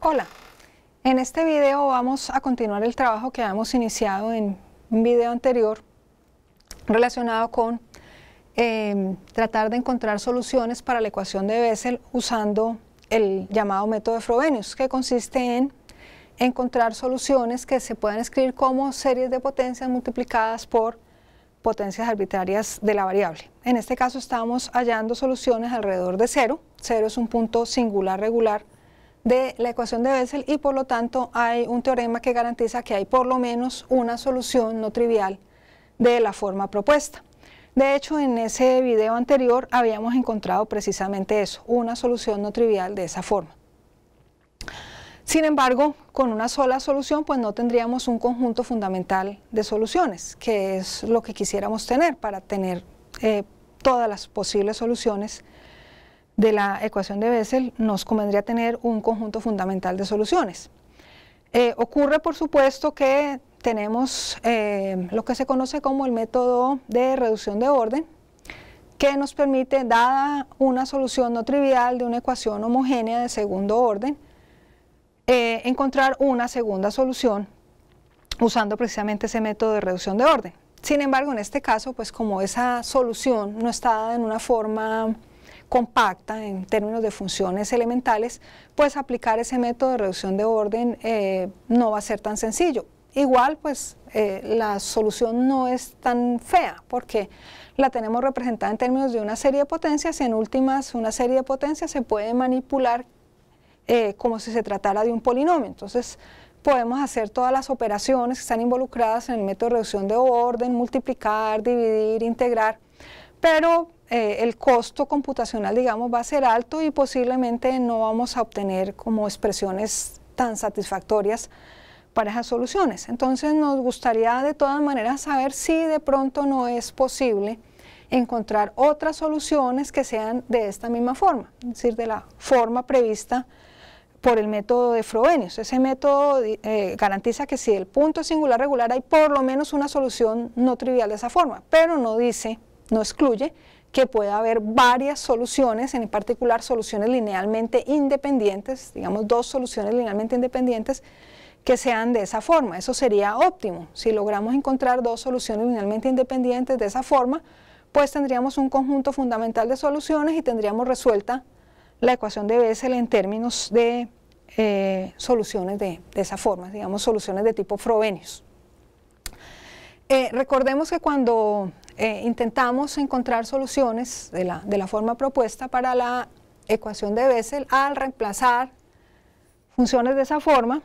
Hola, en este video vamos a continuar el trabajo que habíamos iniciado en un video anterior relacionado con tratar de encontrar soluciones para la ecuación de Bessel usando el llamado método de Frobenius, que consiste en encontrar soluciones que se puedan escribir como series de potencias multiplicadas por potencias arbitrarias de la variable. En este caso estamos hallando soluciones alrededor de 0. 0 es un punto singular regular de la ecuación de Bessel y por lo tanto hay un teorema que garantiza que hay por lo menos una solución no trivial de la forma propuesta. De hecho, en ese video anterior habíamos encontrado precisamente eso, una solución no trivial de esa forma. Sin embargo, con una sola solución pues no tendríamos un conjunto fundamental de soluciones, que es lo que quisiéramos tener para tener todas las posibles soluciones de la ecuación de Bessel. Nos convendría tener un conjunto fundamental de soluciones. Ocurre por supuesto que tenemos lo que se conoce como el método de reducción de orden, que nos permite, dada una solución no trivial de una ecuación homogénea de segundo orden, encontrar una segunda solución usando precisamente ese método de reducción de orden. Sin embargo, en este caso, pues como esa solución no está dada en una forma compacta en términos de funciones elementales, pues aplicar ese método de reducción de orden no va a ser tan sencillo. Igual, pues la solución no es tan fea porque la tenemos representada en términos de una serie de potencias. En últimas, una serie de potencias se puede manipular como si se tratara de un polinomio. Entonces podemos hacer todas las operaciones que están involucradas en el método de reducción de orden, multiplicar, dividir, integrar, pero el costo computacional, digamos, va a ser alto y posiblemente no vamos a obtener como expresiones tan satisfactorias para esas soluciones. Entonces nos gustaría de todas maneras saber si de pronto no es posible encontrar otras soluciones que sean de esta misma forma, es decir, de la forma prevista por el método de Frobenius. Ese método garantiza que si el punto es singular regular hay por lo menos una solución no trivial de esa forma, pero no dice, no excluye que pueda haber varias soluciones, en particular soluciones linealmente independientes, digamos dos soluciones linealmente independientes que sean de esa forma. Eso sería óptimo. Si logramos encontrar dos soluciones linealmente independientes de esa forma, pues tendríamos un conjunto fundamental de soluciones y tendríamos resuelta la ecuación de Bessel en términos de soluciones de esa forma, digamos soluciones de tipo Frobenius. Recordemos que cuando intentamos encontrar soluciones de la forma propuesta para la ecuación de Bessel, al reemplazar funciones de esa forma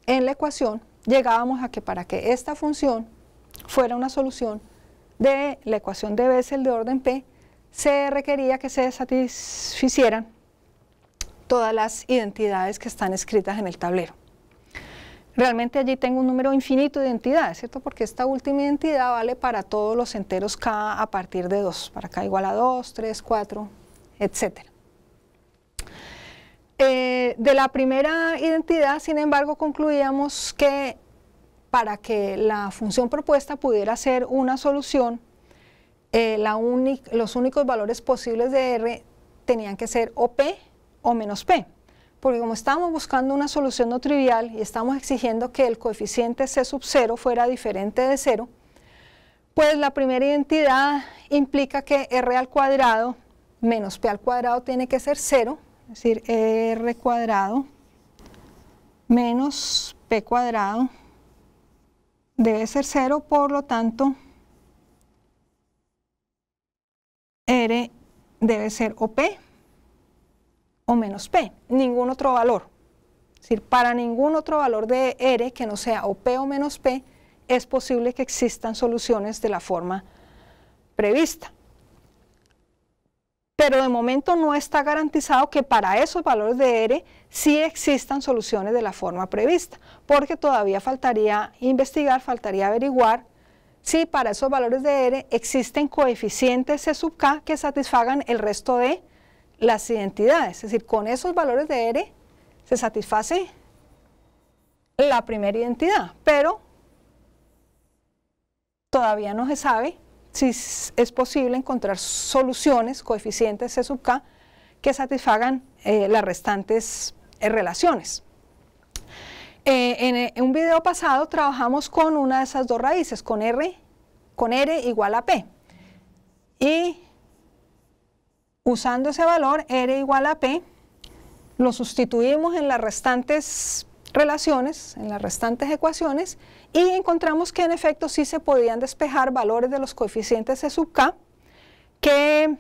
en la ecuación, llegábamos a que para que esta función fuera una solución de la ecuación de Bessel de orden P, se requería que se satisficieran todas las identidades que están escritas en el tablero. Realmente allí tengo un número infinito de identidades, ¿cierto? Porque esta última identidad vale para todos los enteros k a partir de 2, para k igual a 2, 3, 4, etc. De la primera identidad, sin embargo, concluíamos que para que la función propuesta pudiera ser una solución, los únicos valores posibles de R tenían que ser o P o menos P. Porque como estamos buscando una solución no trivial y estamos exigiendo que el coeficiente C sub 0 fuera diferente de 0, pues la primera identidad implica que R al cuadrado menos P al cuadrado tiene que ser 0, es decir, R cuadrado menos P cuadrado debe ser 0, por lo tanto R debe ser o P o menos P, ningún otro valor. Es decir, para ningún otro valor de R que no sea o P o menos P es posible que existan soluciones de la forma prevista. Pero de momento no está garantizado que para esos valores de R sí existan soluciones de la forma prevista, porque todavía faltaría investigar, faltaría averiguar si para esos valores de R existen coeficientes C sub k que satisfagan el resto de las identidades. Es decir, con esos valores de R se satisface la primera identidad, pero todavía no se sabe si es posible encontrar soluciones, coeficientes C sub k, que satisfagan las restantes relaciones. En un video pasado trabajamos con una de esas dos raíces, con R igual a P. Y usando ese valor, R igual a P, lo sustituimos en las restantes relaciones, en las restantes ecuaciones, y encontramos que en efecto sí se podían despejar valores de los coeficientes C sub k que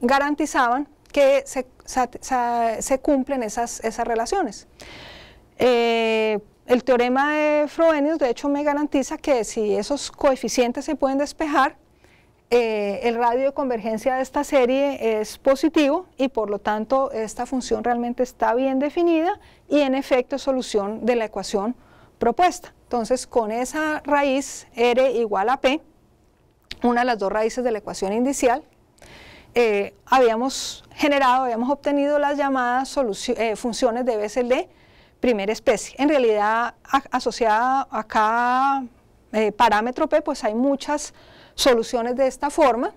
garantizaban que se cumplen esas relaciones. El teorema de Frobenius de hecho me garantiza que si esos coeficientes se pueden despejar, el radio de convergencia de esta serie es positivo y por lo tanto esta función realmente está bien definida y en efecto es solución de la ecuación propuesta. Entonces con esa raíz R igual a P, una de las dos raíces de la ecuación inicial, habíamos obtenido las llamadas funciones de Bessel de primera especie. En realidad asociada a cada parámetro P pues hay muchas soluciones de esta forma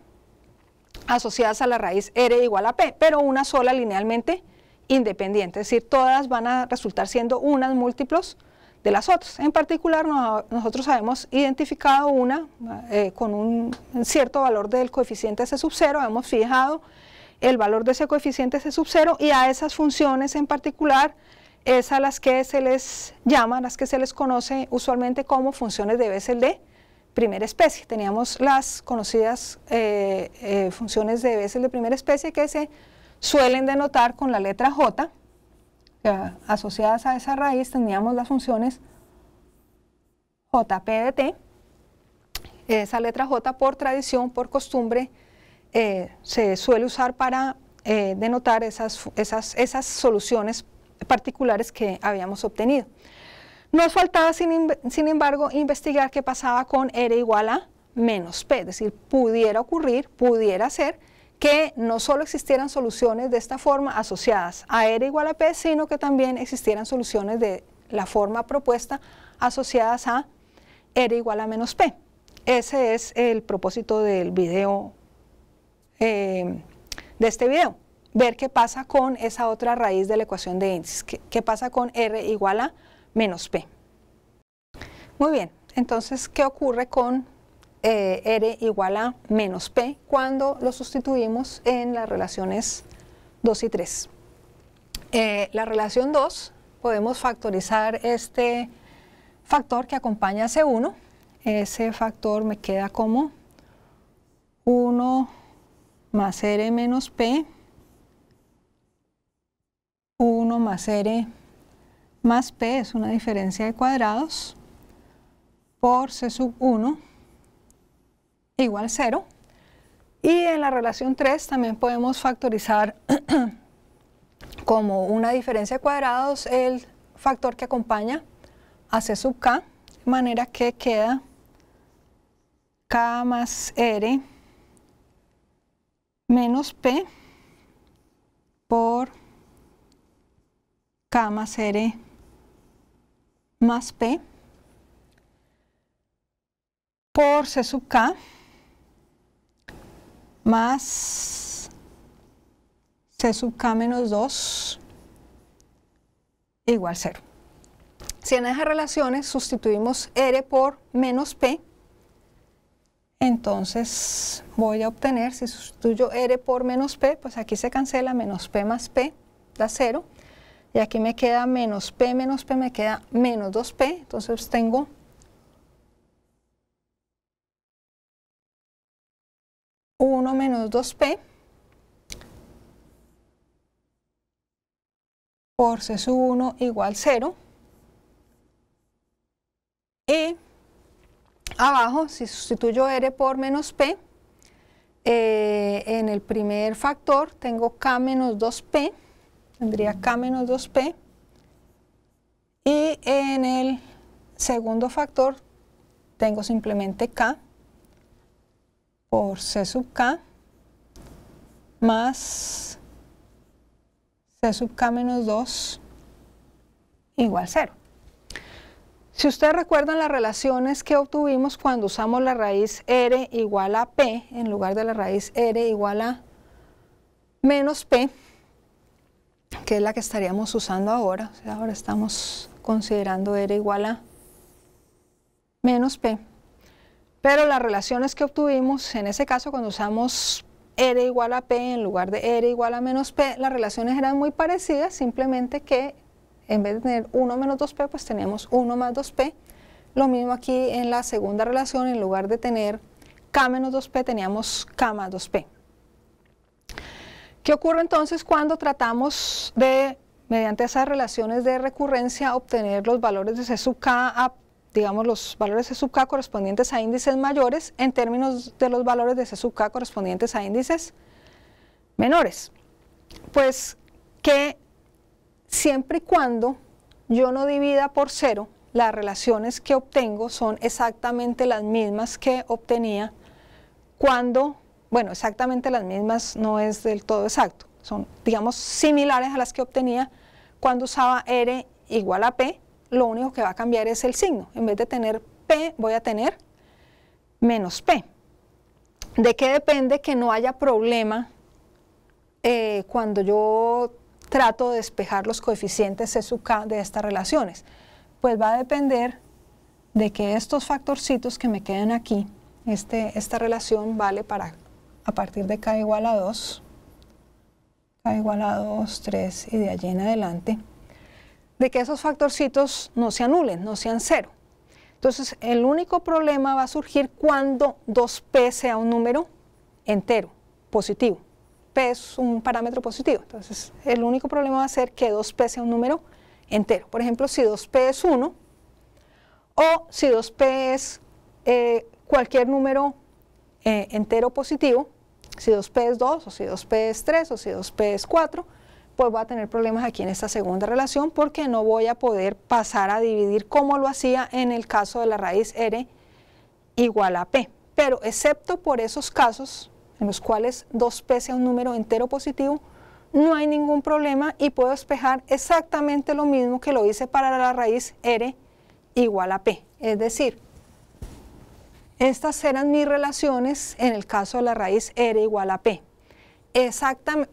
asociadas a la raíz R igual a P, pero una sola linealmente independiente, es decir, todas van a resultar siendo unas múltiplos de las otras. En particular nosotros habíamos identificado una con un cierto valor del coeficiente C sub 0, hemos fijado el valor de ese coeficiente C sub 0 y a esas funciones en particular es a las que se les llama, las que se les conoce usualmente como funciones de Bessel de primera especie. Teníamos las conocidas funciones de Bessel de primera especie que se suelen denotar con la letra J. Asociadas a esa raíz teníamos las funciones JP de t. Esa letra J por tradición, por costumbre, se suele usar para denotar esas soluciones particulares que habíamos obtenido. Nos faltaba, sin embargo, investigar qué pasaba con R igual a menos P, es decir, pudiera ocurrir, pudiera ser que no solo existieran soluciones de esta forma asociadas a R igual a P, sino que también existieran soluciones de la forma propuesta asociadas a R igual a menos P. Ese es el propósito del video, de este video, ver qué pasa con esa otra raíz de la ecuación de índices, qué pasa con R igual a menos P. Muy bien, entonces, ¿qué ocurre con R igual a menos P cuando lo sustituimos en las relaciones 2 y 3? La relación 2, podemos factorizar este factor que acompaña a C1. Ese factor me queda como 1 más R menos P, 1 más R más P, es una diferencia de cuadrados, por C sub 1 igual 0. Y en la relación 3 también podemos factorizar como una diferencia de cuadrados el factor que acompaña a C sub k, de manera que queda K más R menos P por K más R más P por C sub k más C sub k menos 2 igual 0. Si en esas relaciones sustituimos R por menos P, entonces voy a obtener, si sustituyo R por menos P, pues aquí se cancela, menos P más P da 0, y aquí me queda menos P me queda menos 2P, entonces tengo uno menos 2P por C sub 1 igual 0, y abajo, si sustituyo R por menos P, en el primer factor tengo K menos 2P, tendría K menos 2P, y en el segundo factor tengo simplemente K por C sub K más C sub K menos 2 igual 0. Si ustedes recuerdan las relaciones que obtuvimos cuando usamos la raíz R igual a P en lugar de la raíz R igual a menos P, que es la que estaríamos usando ahora, o sea, ahora estamos considerando R igual a menos P. Pero las relaciones que obtuvimos, en ese caso cuando usamos R igual a P en lugar de R igual a menos P, las relaciones eran muy parecidas, simplemente que en vez de tener 1 menos 2P, pues tenemos 1 más 2P. Lo mismo aquí en la segunda relación, en lugar de tener K menos 2P, teníamos K más 2P. ¿Qué ocurre entonces cuando tratamos de, mediante esas relaciones de recurrencia, obtener los valores de C sub K, digamos los valores de C sub K correspondientes a índices mayores en términos de los valores de C sub K correspondientes a índices menores? Pues que siempre y cuando yo no divida por 0, las relaciones que obtengo son exactamente las mismas que obtenía cuando, bueno, exactamente las mismas no es del todo exacto, son, digamos, similares a las que obtenía cuando usaba R igual a P. Lo único que va a cambiar es el signo. En vez de tener P, voy a tener menos P. ¿De qué depende que no haya problema cuando yo trato de despejar los coeficientes C sub K de estas relaciones? Pues va a depender de que estos factorcitos que me quedan aquí, esta relación vale para a partir de K igual a 2, K igual a 2, 3 y de allí en adelante, de que esos factorcitos no se anulen, no sean 0. Entonces, el único problema va a surgir cuando 2P sea un número entero, positivo. P es un parámetro positivo, entonces el único problema va a ser que 2P sea un número entero. Por ejemplo, si 2P es 1 o si 2P es cualquier número entero positivo, si 2P es 2 o si 2P es 3 o si 2P es 4, pues voy a tener problemas aquí en esta segunda relación porque no voy a poder pasar a dividir como lo hacía en el caso de la raíz R igual a P. Pero excepto por esos casos en los cuales 2P sea un número entero positivo, no hay ningún problema y puedo despejar exactamente lo mismo que lo hice para la raíz R igual a P. Es decir, estas eran mis relaciones en el caso de la raíz R igual a P. Exactamente,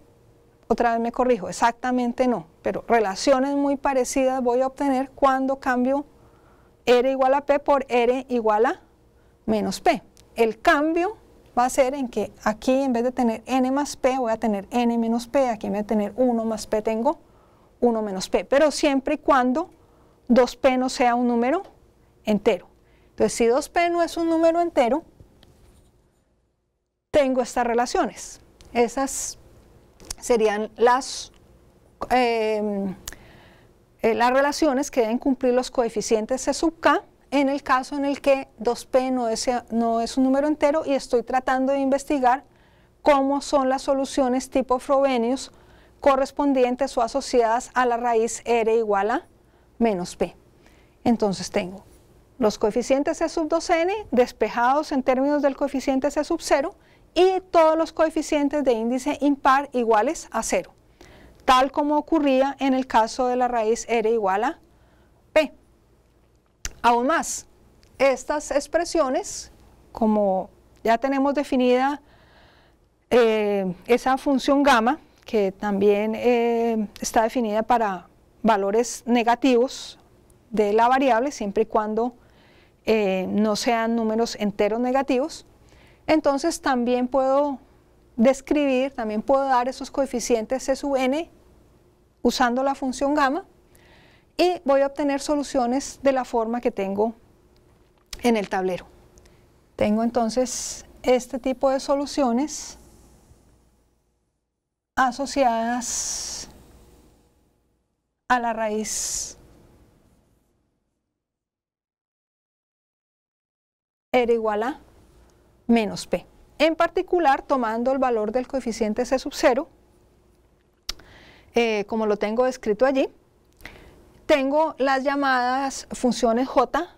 otra vez me corrijo, exactamente no, pero relaciones muy parecidas voy a obtener cuando cambio R igual a P por R igual a menos P. El cambio va a ser en que aquí en vez de tener N más P voy a tener N menos P, aquí en vez de tener 1 más P tengo 1 menos P, pero siempre y cuando 2P no sea un número entero. Entonces, si 2P no es un número entero, tengo estas relaciones. Esas serían las relaciones que deben cumplir los coeficientes C sub K en el caso en el que 2P no es un número entero y estoy tratando de investigar cómo son las soluciones tipo Frobenius correspondientes o asociadas a la raíz R igual a menos P. Entonces tengo los coeficientes C sub 2n despejados en términos del coeficiente C sub 0 y todos los coeficientes de índice impar iguales a 0, tal como ocurría en el caso de la raíz R igual a P. Aún más, estas expresiones, como ya tenemos definida esa función gamma, que también está definida para valores negativos de la variable, siempre y cuando no sean números enteros negativos, entonces también puedo describir, también puedo dar esos coeficientes C sub n usando la función gamma y voy a obtener soluciones de la forma que tengo en el tablero. Tengo entonces este tipo de soluciones asociadas a la raíz R igual a menos P. En particular, tomando el valor del coeficiente C sub 0, como lo tengo descrito allí, tengo las llamadas funciones J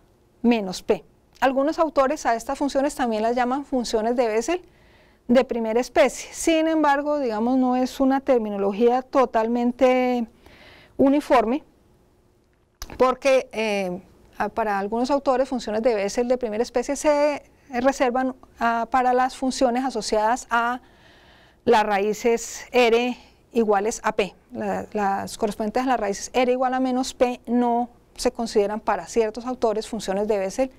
menos P. Algunos autores a estas funciones también las llaman funciones de Bessel de primera especie. Sin embargo, digamos, no es una terminología totalmente uniforme, porque para algunos autores funciones de Bessel de primera especie se reservan para las funciones asociadas a las raíces R iguales a P. Las correspondientes a las raíces R igual a menos P no se consideran para ciertos autores funciones de Bessel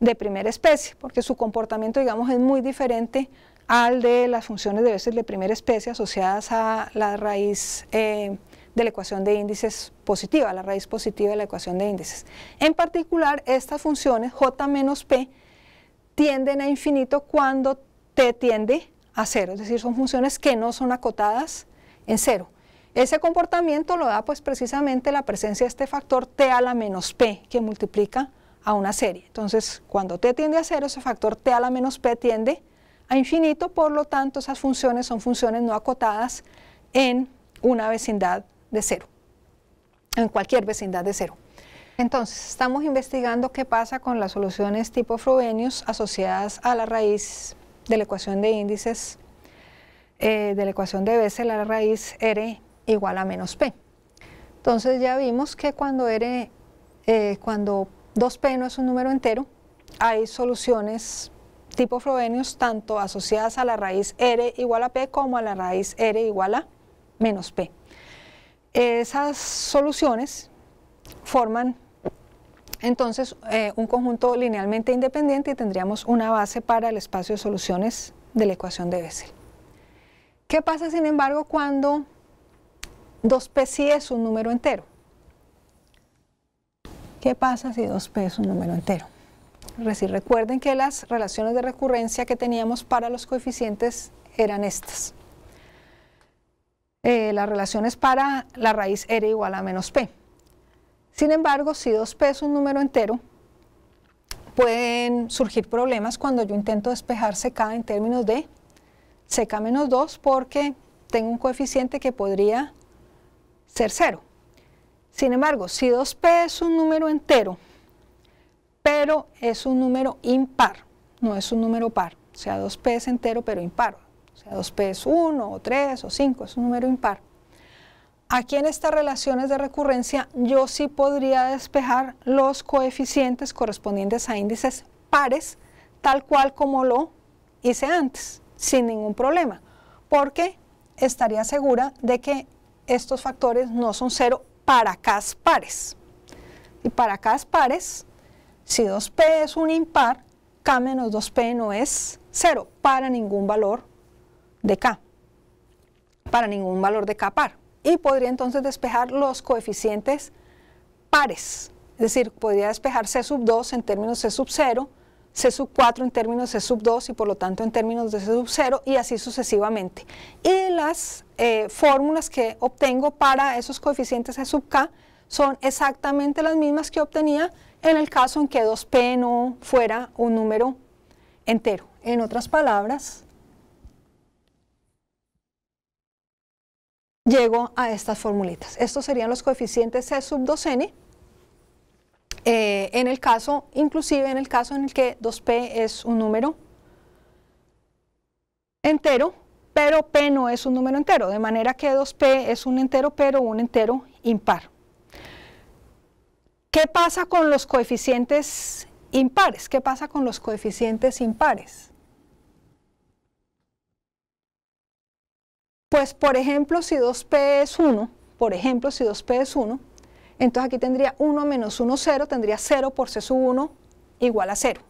de primera especie, porque su comportamiento, digamos, es muy diferente al de las funciones de Bessel de primera especie asociadas a la raíz de la ecuación de índices positiva, la raíz positiva de la ecuación de índices. En particular, estas funciones J menos P tienden a infinito cuando T tiende a cero, es decir, son funciones que no son acotadas en cero. Ese comportamiento lo da pues precisamente la presencia de este factor T a la menos P, que multiplica a una serie. Entonces, cuando T tiende a cero, ese factor T a la menos P tiende a infinito, por lo tanto, esas funciones son funciones no acotadas en una vecindad de cero, en cualquier vecindad de cero. Entonces, estamos investigando qué pasa con las soluciones tipo Frobenius asociadas a la raíz de la ecuación de índices, de la ecuación de Bessel a la raíz R igual a menos P. Entonces, ya vimos que cuando 2P no es un número entero, hay soluciones tipo Frobenius tanto asociadas a la raíz R igual a P como a la raíz R igual a menos P. Esas soluciones forman entonces un conjunto linealmente independiente y tendríamos una base para el espacio de soluciones de la ecuación de Bessel. ¿Qué pasa, sin embargo, cuando 2P sí es un número entero? ¿Qué pasa si 2P es un número entero? Es decir, recuerden que las relaciones de recurrencia que teníamos para los coeficientes eran estas. Las relaciones para la raíz R igual a menos P. Sin embargo, si 2P es un número entero, pueden surgir problemas cuando yo intento despejar CK en términos de CK menos 2 porque tengo un coeficiente que podría ser 0. Sin embargo, si 2P es un número entero, pero es un número impar, no es un número par, o sea, 2P es entero pero impar, o sea, 2P es 1 o 3 o 5, es un número impar. Aquí en estas relaciones de recurrencia yo sí podría despejar los coeficientes correspondientes a índices pares, tal cual como lo hice antes, sin ningún problema, porque estaría segura de que estos factores no son 0 para Ks pares. Y para Ks pares, si 2P es un impar, K menos 2P no es 0 para ningún valor de K, para ningún valor de K par. Y podría entonces despejar los coeficientes pares, es decir, podría despejar C sub 2 en términos C sub 0, C sub 4 en términos C sub 2 y por lo tanto en términos de C sub 0 y así sucesivamente. Y las fórmulas que obtengo para esos coeficientes C sub K son exactamente las mismas que obtenía en el caso en que 2P no fuera un número entero. En otras palabras, llego a estas formulitas. Estos serían los coeficientes C sub 2n, en el caso, inclusive en el caso en el que 2P es un número entero, pero P no es un número entero, de manera que 2P es un entero, pero un entero impar. ¿Qué pasa con los coeficientes impares? ¿Qué pasa con los coeficientes impares? Pues, por ejemplo, si 2P es 1, entonces aquí tendría 1 menos 1, 0, tendría 0 por C sub 1 igual a 0.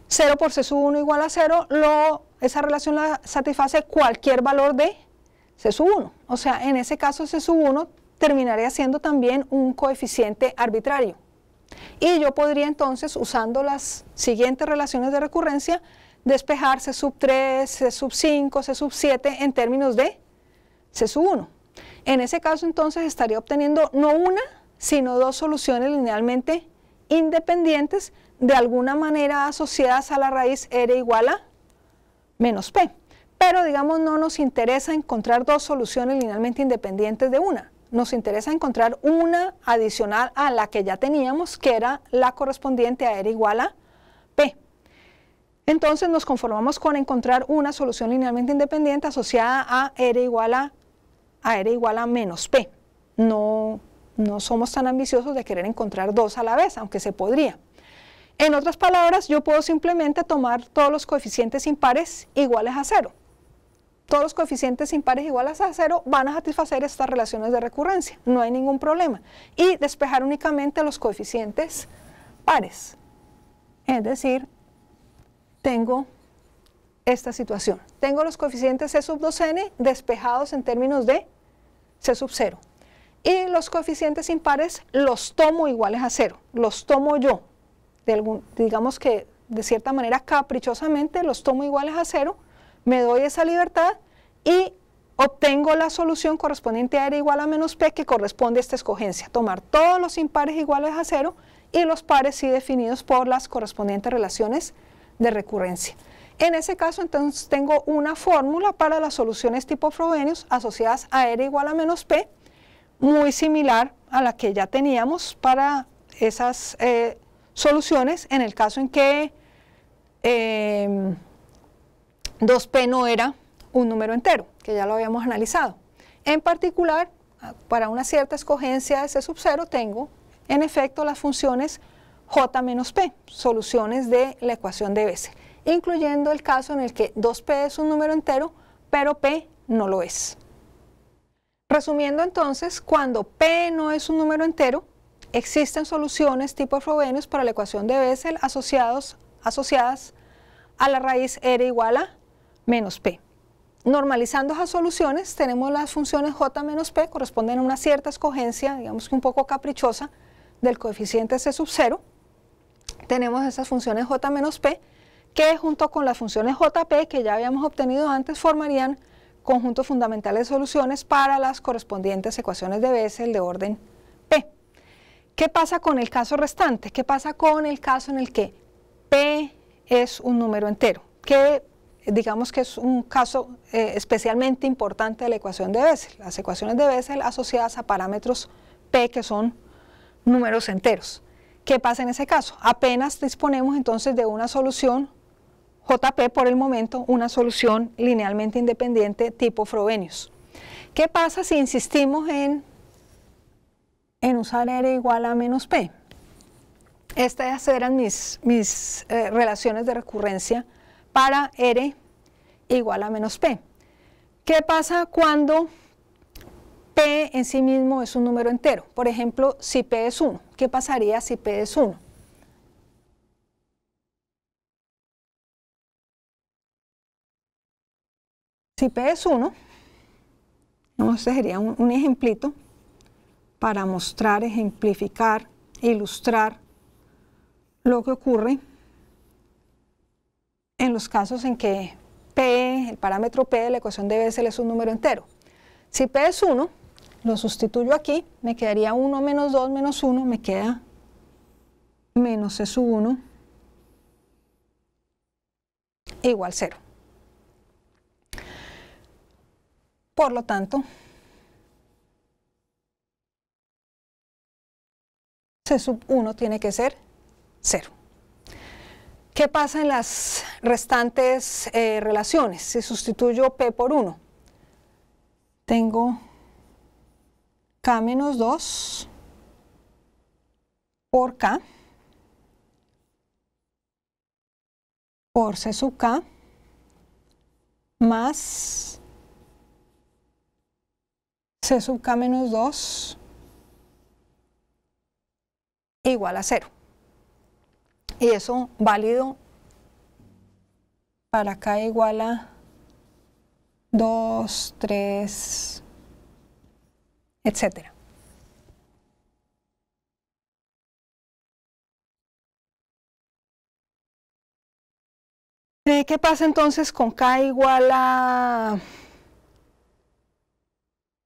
0 por C sub 1 igual a 0, esa relación la satisface cualquier valor de C sub 1. O sea, en ese caso C sub 1 terminaría siendo también un coeficiente arbitrario. Y yo podría entonces, usando las siguientes relaciones de recurrencia, despejar C sub 3, C sub 5, C sub 7 en términos de C sub 1. En ese caso entonces estaría obteniendo no una, sino dos soluciones linealmente independientes de alguna manera asociadas a la raíz R igual a menos P. Pero digamos no nos interesa encontrar dos soluciones linealmente independientes de una. Nos interesa encontrar una adicional a la que ya teníamos, que era la correspondiente a R igual a P. Entonces nos conformamos con encontrar una solución linealmente independiente asociada a R igual a menos P. No somos tan ambiciosos de querer encontrar dos a la vez, aunque se podría. En otras palabras, yo puedo simplemente tomar todos los coeficientes impares iguales a 0. todos los coeficientes impares iguales a 0 van a satisfacer estas relaciones de recurrencia, no hay ningún problema. Y despejar únicamente los coeficientes pares. Es decir, tengo esta situación. Tengo los coeficientes C sub 2n despejados en términos de C sub 0. Y los coeficientes impares los tomo iguales a 0, los tomo yo, digamos que de cierta manera caprichosamente los tomo iguales a 0, me doy esa libertad y obtengo la solución correspondiente a R igual a menos P que corresponde a esta escogencia, tomar todos los impares iguales a 0 y los pares sí definidos por las correspondientes relaciones de recurrencia. En ese caso entonces tengo una fórmula para las soluciones tipo Frobenius asociadas a R igual a menos P, muy similar a la que ya teníamos para esas soluciones en el caso en que 2p no era un número entero, que ya lo habíamos analizado. En particular, para una cierta escogencia de C sub 0 tengo en efecto las funciones j menos p, soluciones de la ecuación de Bessel, incluyendo el caso en el que 2p es un número entero, pero p no lo es. Resumiendo entonces, cuando p no es un número entero, existen soluciones tipo Frobenius para la ecuación de Bessel asociadas a la raíz R igual a menos p. Normalizando esas soluciones, tenemos las funciones j menos p, corresponden a una cierta escogencia, digamos que un poco caprichosa, del coeficiente C sub 0. Tenemos esas funciones j menos p, que junto con las funciones jp que ya habíamos obtenido antes, formarían conjuntos fundamentales de soluciones para las correspondientes ecuaciones de Bessel de orden P. ¿Qué pasa con el caso restante? ¿Qué pasa con el caso en el que P es un número entero? Que digamos que es un caso especialmente importante de la ecuación de Bessel. Las ecuaciones de Bessel asociadas a parámetros P que son números enteros. ¿Qué pasa en ese caso? Apenas disponemos entonces de una solución JP por el momento, una solución linealmente independiente tipo Frobenius. ¿Qué pasa si insistimos en usar R igual a menos P? Estas eran mis relaciones de recurrencia para R igual a menos P. ¿Qué pasa cuando P en sí mismo es un número entero? Por ejemplo, si P es 1, ¿qué pasaría si P es 1? Si P es 1, este sería un ejemplito para mostrar, ejemplificar, ilustrar lo que ocurre en los casos en que P, el parámetro P de la ecuación de Bessel es un número entero. Si P es 1, lo sustituyo aquí, me quedaría 1 menos 2 menos 1, me queda menos C sub 1 igual 0. Por lo tanto, C sub 1 tiene que ser 0. ¿Qué pasa en las restantes relaciones? Si sustituyo P por 1, tengo K menos 2 por K por C sub K más C sub K menos 2 igual a 0. Y eso válido para K igual a 2, 3, etc. ¿Qué pasa entonces con K igual a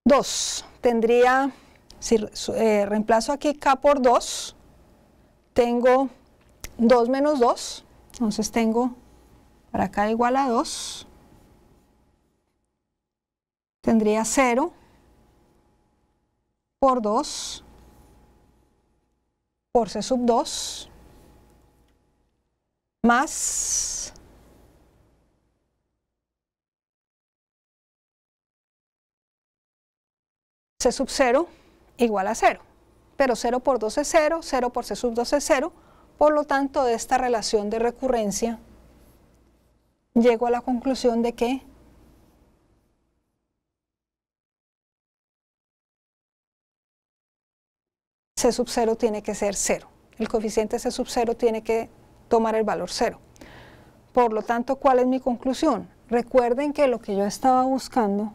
2? Tendría, si reemplazo aquí K por 2, tengo 2 menos 2, entonces tengo para K igual a 2, tendría 0 por 2 por C sub 2 más C sub 0 igual a 0, pero 0 por 2 es 0, 0 por C sub 2 es 0, por lo tanto de esta relación de recurrencia llego a la conclusión de que C sub 0 tiene que ser 0. El coeficiente C sub 0 tiene que tomar el valor 0. Por lo tanto, ¿cuál es mi conclusión? Recuerden que lo que yo estaba buscando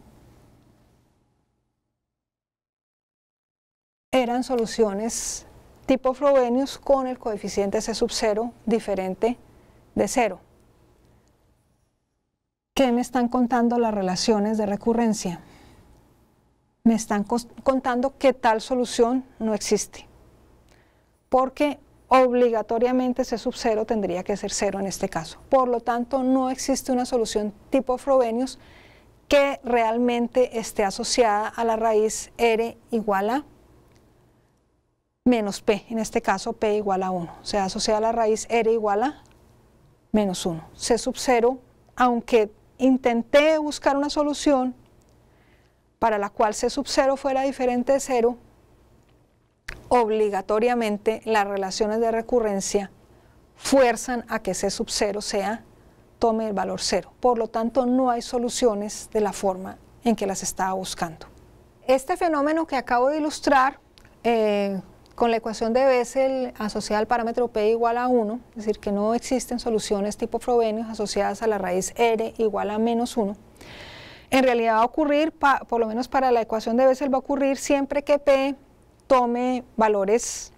eran soluciones tipo Frobenius con el coeficiente C sub 0 diferente de 0. ¿Qué me están contando las relaciones de recurrencia? Me están contando que tal solución no existe, porque obligatoriamente C sub 0 tendría que ser 0 en este caso. Por lo tanto, no existe una solución tipo Frobenius que realmente esté asociada a la raíz R igual a menos P, en este caso P igual a 1, o sea, asociada a la raíz R igual a menos 1. C sub 0, aunque intenté buscar una solución para la cual C sub 0 fuera diferente de 0, obligatoriamente las relaciones de recurrencia fuerzan a que C sub 0 tome el valor 0. Por lo tanto, no hay soluciones de la forma en que las estaba buscando. Este fenómeno que acabo de ilustrar con la ecuación de Bessel asociada al parámetro P igual a 1, es decir, que no existen soluciones tipo Frobenius asociadas a la raíz R igual a menos 1, en realidad va a ocurrir, por lo menos para la ecuación de Bessel, va a ocurrir siempre que P tome valores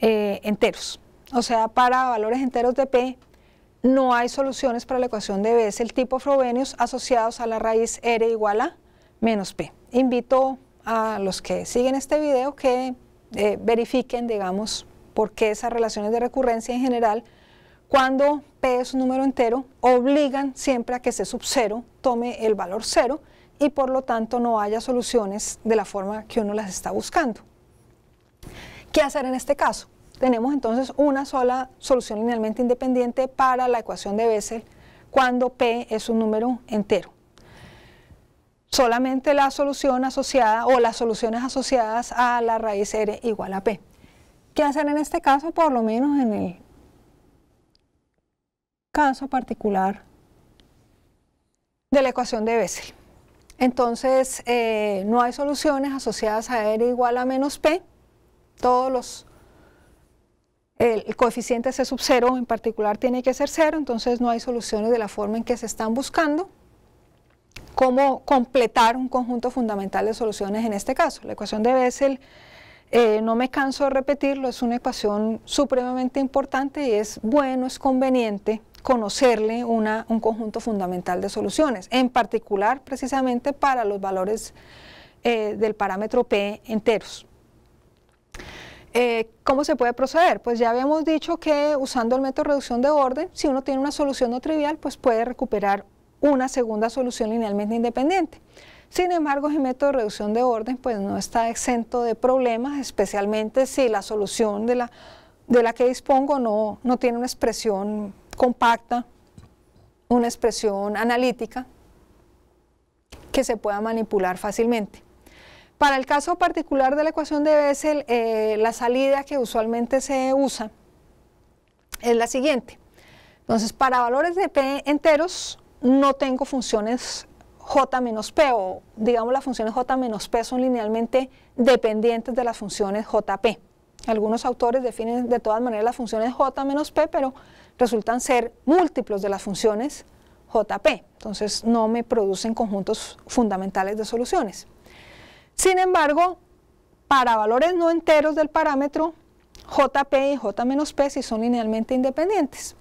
enteros. O sea, para valores enteros de P no hay soluciones para la ecuación de Bessel tipo Frobenius asociados a la raíz R igual a menos P. Invito a los que siguen este video que verifiquen, digamos, por qué esas relaciones de recurrencia en general, cuando P es un número entero, obligan siempre a que C sub 0 tome el valor 0 y por lo tanto no haya soluciones de la forma que uno las está buscando. ¿Qué hacer en este caso? Tenemos entonces una sola solución linealmente independiente para la ecuación de Bessel cuando P es un número entero. Solamente la solución asociada o las soluciones asociadas a la raíz R igual a P. ¿Qué hacer en este caso? Por lo menos en el caso particular de la ecuación de Bessel. Entonces, no hay soluciones asociadas a R igual a menos P. El coeficiente C sub 0 en particular tiene que ser 0, entonces no hay soluciones de la forma en que se están buscando. ¿Cómo completar un conjunto fundamental de soluciones en este caso? La ecuación de Bessel, no me canso de repetirlo, es una ecuación supremamente importante y es bueno, es conveniente conocerle un conjunto fundamental de soluciones, en particular precisamente para los valores del parámetro P enteros. ¿Cómo se puede proceder? Pues ya habíamos dicho que usando el método de reducción de orden, si uno tiene una solución no trivial, pues puede recuperar una segunda solución linealmente independiente. Sin embargo, el método de reducción de orden pues no está exento de problemas, especialmente si la solución de la que dispongo no tiene una expresión compacta, una expresión analítica que se pueda manipular fácilmente. Para el caso particular de la ecuación de Bessel, la salida que usualmente se usa es la siguiente. Entonces, para valores de P enteros, no tengo funciones J menos P, o digamos las funciones J menos P son linealmente dependientes de las funciones JP. Algunos autores definen de todas maneras las funciones J menos P, pero resultan ser múltiplos de las funciones JP. Entonces no me producen conjuntos fundamentales de soluciones. Sin embargo, para valores no enteros del parámetro, JP y J menos P sí son linealmente independientes.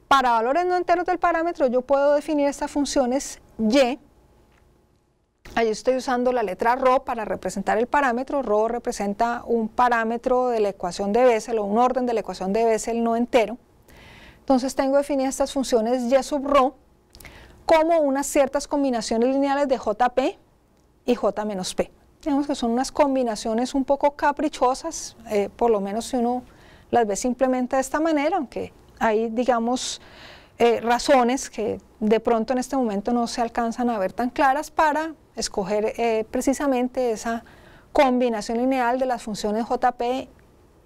Para valores no enteros del parámetro yo puedo definir estas funciones Y. Allí estoy usando la letra ρ para representar el parámetro. ρ representa un parámetro de la ecuación de Bessel o un orden de la ecuación de Bessel no entero. Entonces tengo definidas estas funciones Y sub ρ como unas ciertas combinaciones lineales de JP y J menos P. Digamos que son unas combinaciones un poco caprichosas, por lo menos si uno las ve simplemente de esta manera, aunque hay, digamos, razones que de pronto en este momento no se alcanzan a ver tan claras para escoger precisamente esa combinación lineal de las funciones JP,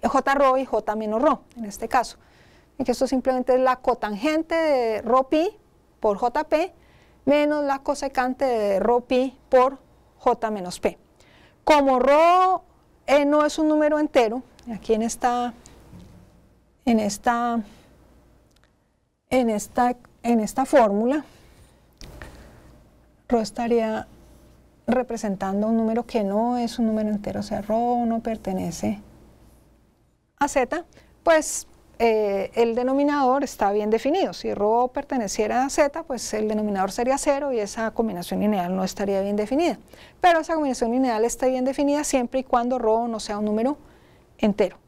Jρ y J menos ρ, en este caso. Y que esto simplemente es la cotangente de ρ por JP menos la cosecante de ρ por J menos P. Como ρ no es un número entero, aquí en esta fórmula, ρ estaría representando un número que no es un número entero, o sea, ρ no pertenece a z, pues el denominador está bien definido. Si ρ perteneciera a z, pues el denominador sería 0 y esa combinación lineal no estaría bien definida. Pero esa combinación lineal está bien definida siempre y cuando ρ no sea un número entero.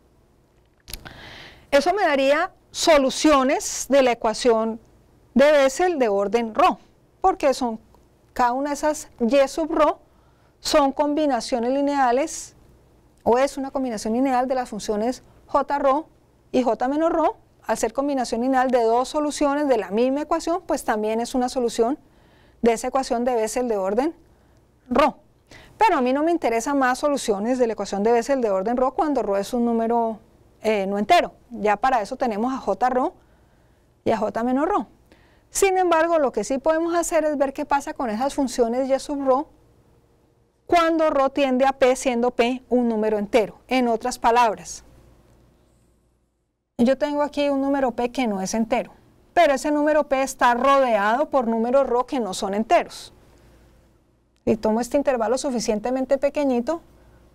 Eso me daría soluciones de la ecuación de Bessel de orden ρ, porque cada una de esas y sub ρ son combinaciones lineales, o es una combinación lineal de las funciones jρ y j menos ρ. Al ser combinación lineal de dos soluciones de la misma ecuación, pues también es una solución de esa ecuación de Bessel de orden ρ. Pero a mí no me interesan más soluciones de la ecuación de Bessel de orden ρ cuando ρ es un número no entero. Ya para eso tenemos a jρ y a j menos ρ. Sin embargo, lo que sí podemos hacer es ver qué pasa con esas funciones y sub ρ cuando ρ tiende a p, siendo p un número entero. En otras palabras, yo tengo aquí un número p que no es entero, pero ese número p está rodeado por números ρ que no son enteros. Si tomo este intervalo suficientemente pequeñito,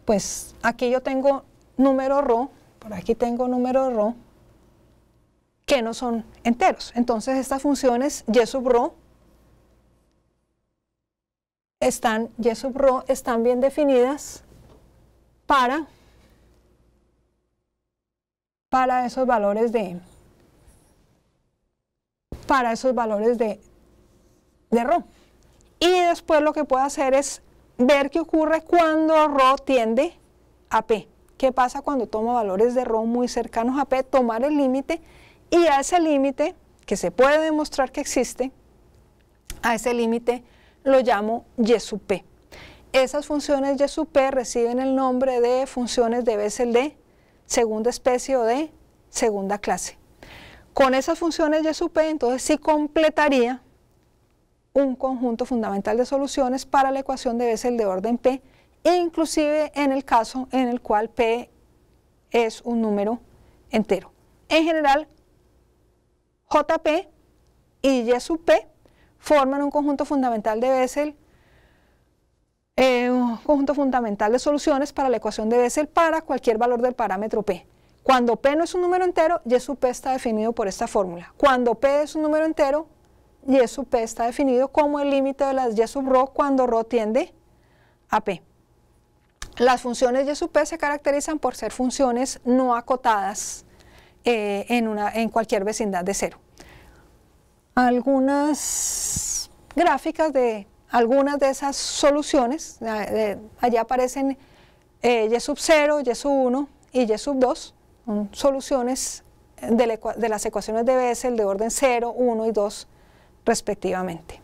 pues aquí yo tengo número ρ, por aquí tengo número ρ, que no son enteros. Entonces estas funciones y sub ρ están bien definidas para esos valores de ρ. Y después lo que puedo hacer es ver qué ocurre cuando ρ tiende a p. ¿Qué pasa cuando tomo valores de ρ muy cercanos a p? Tomar el límite, y a ese límite, que se puede demostrar que existe, a ese límite lo llamo y sub p. Esas funciones y sub p reciben el nombre de funciones de Bessel de segunda especie o de segunda clase. Con esas funciones y sub p, entonces sí completaría un conjunto fundamental de soluciones para la ecuación de Bessel de orden p, inclusive en el caso en el cual p es un número entero. En general, jp y y sub p forman un conjunto fundamental de Bessel, un conjunto fundamental de soluciones para la ecuación de Bessel para cualquier valor del parámetro p. Cuando p no es un número entero, y sub p está definido por esta fórmula. Cuando p es un número entero, y sub p está definido como el límite de las y sub ρ cuando ρ tiende a p. Las funciones y sub p se caracterizan por ser funciones no acotadas en cualquier vecindad de cero. Algunas gráficas de algunas de esas soluciones, allá aparecen y sub 0, y sub 1 y y sub 2, son soluciones de las ecuaciones de Bessel de orden 0, 1 y 2 respectivamente.